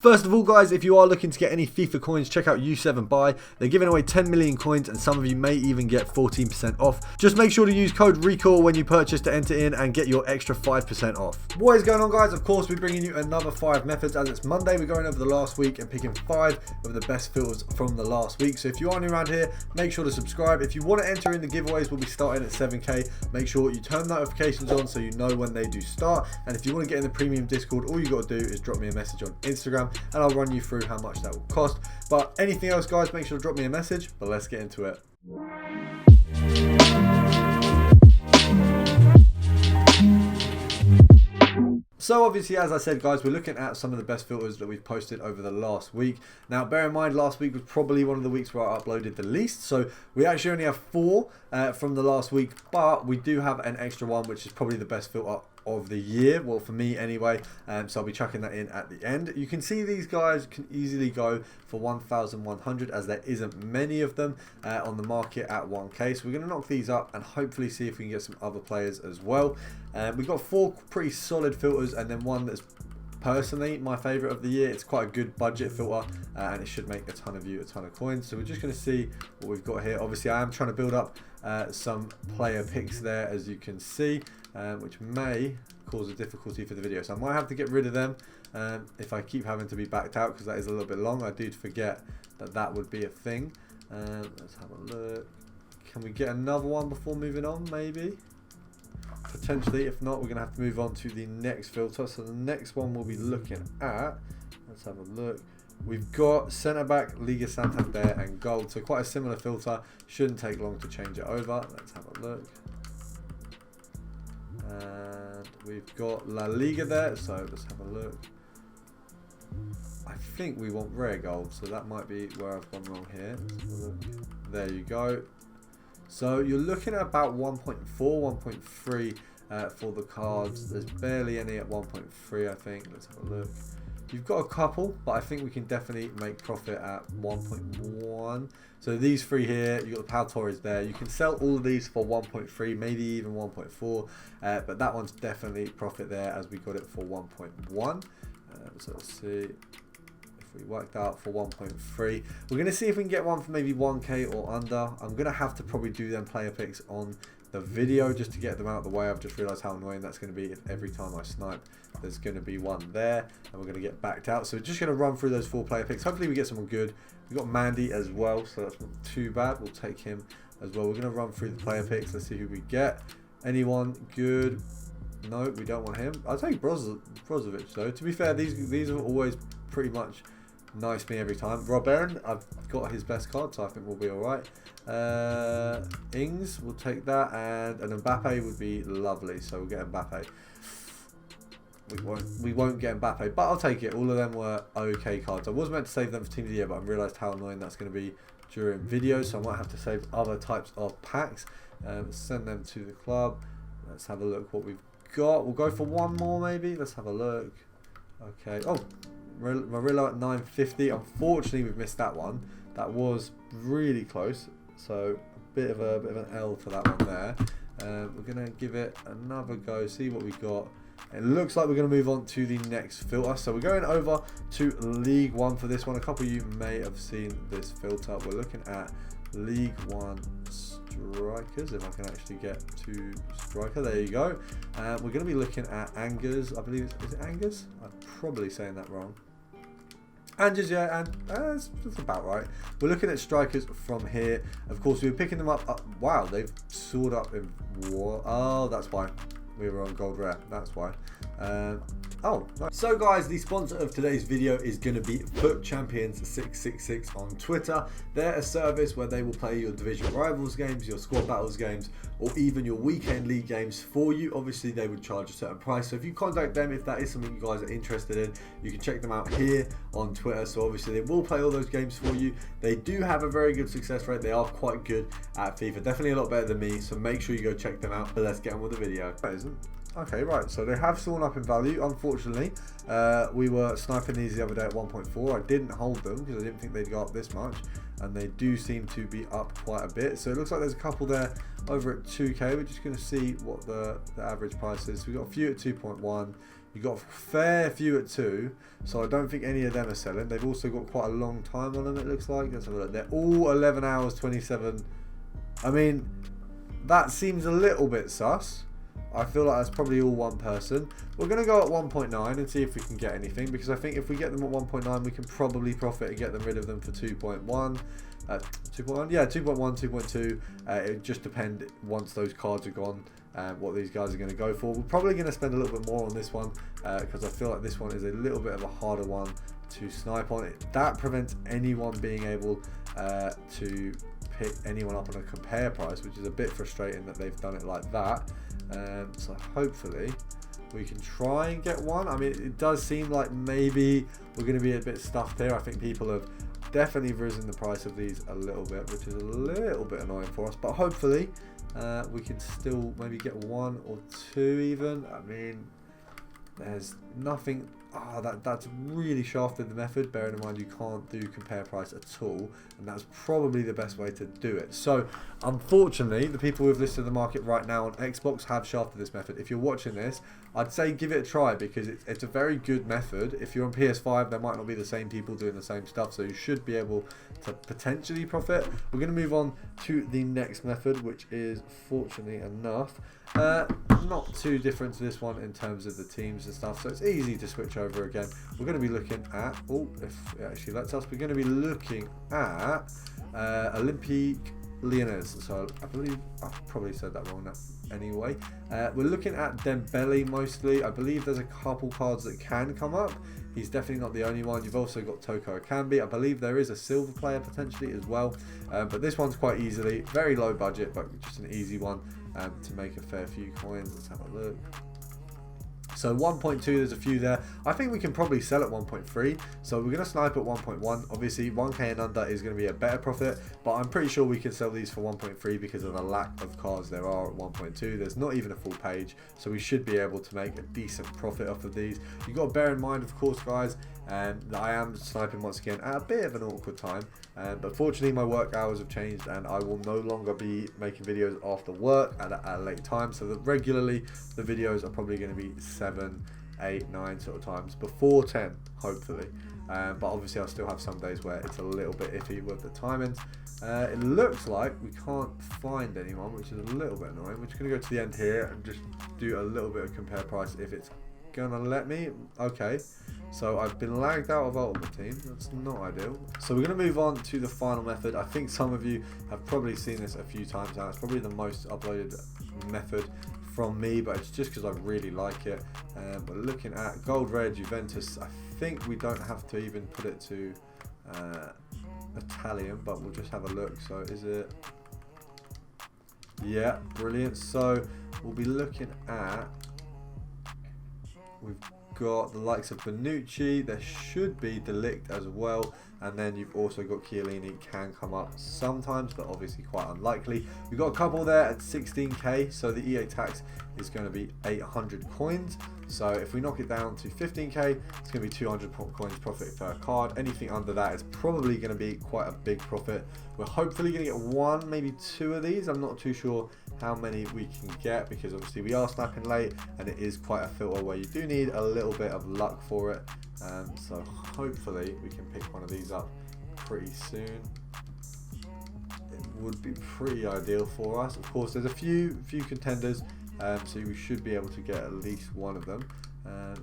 First of all, guys, if you are looking to get any FIFA coins, check out U7Buy. They're giving away 10 million coins and some of you may even get 14% off. Just make sure to use code RECALL when you purchase to enter in and get your extra 5% off. What is going on, guys? Of course, we're bringing you another 5 methods. As it's Monday, we're going over the last week and picking 5 of the best filters from the last week. So if you are new around here, make sure to subscribe. If you want to enter in the giveaways, we'll be starting at 7K. Make sure you turn notifications on so you know when they do start. And if you want to get in the premium Discord, all you got to do is drop me a message on Instagram and I'll run you through how much that will cost. But anything else, guys, make sure to drop me a message. But let's get into it. So obviously, as I said, guys, we're looking at some of the best filters that we've posted over the last week. Now, bear in mind, last week was probably one of the weeks where I uploaded the least. So we actually only have 4 from the last week, but we do have an extra one, which is probably the best filter of the year, well, for me anyway. So I'll be chucking that in at the end. You can see these guys can easily go for 1,100 as there isn't many of them on the market at 1K. So we're going to knock these up and hopefully see if we can get some other players as well. We've got 4 pretty solid filters and then one that's personally my favorite of the year. It's quite a good budget filter and it should make a ton of you a ton of coins. So we're just going to see what we've got here. Obviously, I am trying to build up some player picks there, as you can see, which may cause a difficulty for the video. So I might have to get rid of them if I keep having to be backed out, because that is a little bit long. I did forget that that would be a thing. Let's have a look. Can we get another one before moving on? Maybe. Potentially. If not, we're going to have to move on to the next filter. So the next one we'll be looking at, let's have a look. We've got centre back, Liga Santander and gold. So quite a similar filter. Shouldn't take long to change it over. Let's have a look. And we've got La Liga there. So let's have a look. I think we want rare gold. So that might be where I've gone wrong here. Let's have a look. There you go. So you're looking at about 1.4, 1.3 for the cards. There's barely any at 1.3, I think. Let's have a look. You've got a couple, but I think we can definitely make profit at 1.1. So these 3 here, you've got the Pau Torres there. You can sell all of these for 1.3, maybe even 1.4. But that one's definitely profit there, as we got it for 1.1. So let's see. We worked out for 1.3. We're going to see if we can get one for maybe 1K or under. I'm going to have to probably do them player picks on the video just to get them out of the way. I've just realised how annoying that's going to be if every time I snipe there's going to be one there and we're going to get backed out. So we're just going to run through those 4 player picks. Hopefully we get someone good. We've got Mandy as well, so that's not too bad. We'll take him as well. We're going to run through the player picks. Let's see who we get. Anyone good? No, we don't want him. I'll take Brozovic though. To be fair, these are always pretty much nice me every time. Rob Aaron, I've got his best card, so I think we'll be alright. Ings, we'll take that, and an Mbappe would be lovely, so we'll get Mbappe. We won't get Mbappe, but I'll take it. All of them were okay cards. I was meant to save them for Team of the Year, but I realised how annoying that's going to be during videos, so I might have to save other types of packs. Send them to the club. Let's have a look what we've got. We'll go for one more maybe. Let's have a look. Okay. Oh, Murillo at 950. Unfortunately, we've missed that one. That was really close. So a bit of an L for that one there. We're gonna give it another go. See what we got. It looks like we're going to move on to the next filter. So we're going over to League One for this one. A couple of you may have seen this filter. We're looking at League One strikers. If I can actually get to striker, there you go. We're going to be looking at Angers. I believe is it Angers? I'm probably saying that wrong. Angers, yeah, and that's about right. We're looking at strikers from here. Of course, we were picking them up. Wow, they've soared up in war. Oh, that's why. We were on gold rare, that's why. Oh, nice. So guys, the sponsor of today's video is going to be Foot Champions 666 on Twitter. They're a service where they will play your division rivals games, your squad battles games, or even your weekend league games for you. Obviously, they would charge a certain price. So if you contact them, if that is something you guys are interested in, you can check them out here on Twitter. So obviously, they will play all those games for you. They do have a very good success rate. They are quite good at FIFA. Definitely a lot better than me. So make sure you go check them out. But let's get on with the video. Okay, right, so they have fallen up in value, unfortunately. We were sniping these the other day at 1.4. I didn't hold them because I didn't think they'd go up this much, and they do seem to be up quite a bit. So it looks like there's a couple there over at 2K. We're just going to see what the average price is. We've got a few at 2.1, You've got a fair few at 2, so I don't think any of them are selling. They've also got quite a long time on them, it looks like. Let's have a look. They're all 11 hours 27. I mean, that seems a little bit sus. I feel like that's probably all one person. We're going to go at 1.9 and see if we can get anything, because I think if we get them at 1.9, we can probably profit and get them rid of them for 2.1. 2.1? Yeah, 2.1, 2.2. It just depends once those cards are gone, what these guys are going to go for. We're probably going to spend a little bit more on this one, because I feel like this one is a little bit of a harder one to snipe on. That prevents anyone being able to pick anyone up on a compare price, which is a bit frustrating that they've done it like that. So hopefully we can try and get one. I mean, it does seem like maybe we're going to be a bit stuffed here. I think people have definitely risen the price of these a little bit, which is a little bit annoying for us, but hopefully we can still maybe get 1 or 2 even. I mean, there's nothing. That's really shafted the method, bearing in mind you can't do compare price at all, and that's probably the best way to do it. So unfortunately, the people who have listed the market right now on Xbox have shafted this method. If you're watching this, I'd say give it a try, because it's a very good method. If you're on PS5, there might not be the same people doing the same stuff, so you should be able to potentially profit. We're going to move on to the next method, which is, fortunately enough, not too different to this one in terms of the teams and stuff, so it's easy to switch over again. We're going to be looking at, if it actually lets us, we're going to be looking at Olympique Lyonnais. So I believe I've probably said that wrong now. Anyway, we're looking at Dembele mostly. I believe there's a couple cards that can come up. He's definitely not the only one. You've also got Toko Akambi. I believe there is a silver player potentially as well, but this one's quite easily, very low budget, but just an easy one to make a fair few coins. Let's have a look. So 1.2, there's a few there. I think we can probably sell at 1.3. So we're going to snipe at 1.1. Obviously, 1k and under is going to be a better profit, but I'm pretty sure we can sell these for 1.3 because of the lack of cards there are at 1.2. There's not even a full page, so we should be able to make a decent profit off of these. You've got to bear in mind, of course, guys, that I am sniping once again at a bit of an awkward time. But fortunately, my work hours have changed, and I will no longer be making videos after work at a late time. So that regularly, the videos are probably going to be 7, 8, 9 sort of times before 10, hopefully. But obviously, I'll still have some days where it's a little bit iffy with the timings. It looks like we can't find anyone, which is a little bit annoying. We're just going to go to the end here and just do a little bit of compare price if it's going to let me. Okay, so I've been lagged out of Ultimate Team. That's not ideal. So we're going to move on to the final method. I think some of you have probably seen this a few times now. It's probably the most uploaded method from me, but it's just because I really like it. We're looking at Gold Red Juventus. I think we don't have to even put it to Italian, but we'll just have a look. So is it? Yeah, brilliant. So we'll be looking at, we've got the likes of Bonucci, there should be Delict as well, and then you've also got Chiellini, can come up sometimes, but obviously quite unlikely. We've got a couple there at 16k, so the EA tax is going to be 800 coins. So if we knock it down to 15k, it's going to be 200 coins profit per card. Anything under that is probably going to be quite a big profit. We're hopefully going to get 1, maybe 2 of these. I'm not too sure how many we can get, because obviously we are sniping late and it is quite a filter where you do need a little bit of luck for it. So hopefully we can pick one of these up pretty soon. It would be pretty ideal for us. Of course, there's a few contenders, so we should be able to get at least one of them.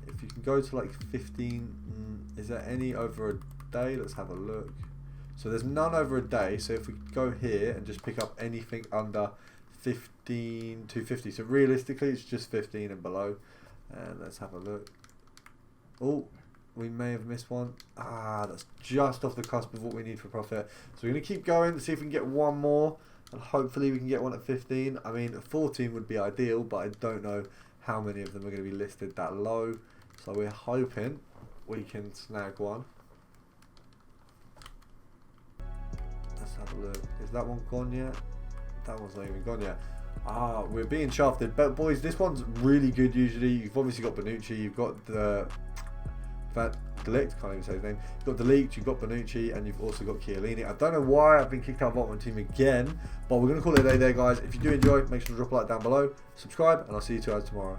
If you can go to like 15, is there any over a day? Let's have a look. So there's none over a day, so if we go here and just pick up anything under 15 to 50, so realistically it's just 15 and below. And let's have a look. Oh, we may have missed one. That's just off the cusp of what we need for profit. So we're going to keep going to see if we can get one more, and hopefully we can get one at 15. I mean, 14 would be ideal, but I don't know how many of them are going to be listed that low. So we're hoping we can snag one. Let's have a look. Is that one gone yet? That one's not even gone yet. We're being shafted. But boys, this one's really good usually. You've obviously got Bonucci, you've got the Delict, can't even say his name. You've got Delict, you've got Bonucci, and you've also got Chiellini. I don't know why I've been kicked out of Ultimate Team again, but we're going to call it a day there, guys. If you do enjoy, make sure to drop a like down below, subscribe, and I'll see you guys tomorrow.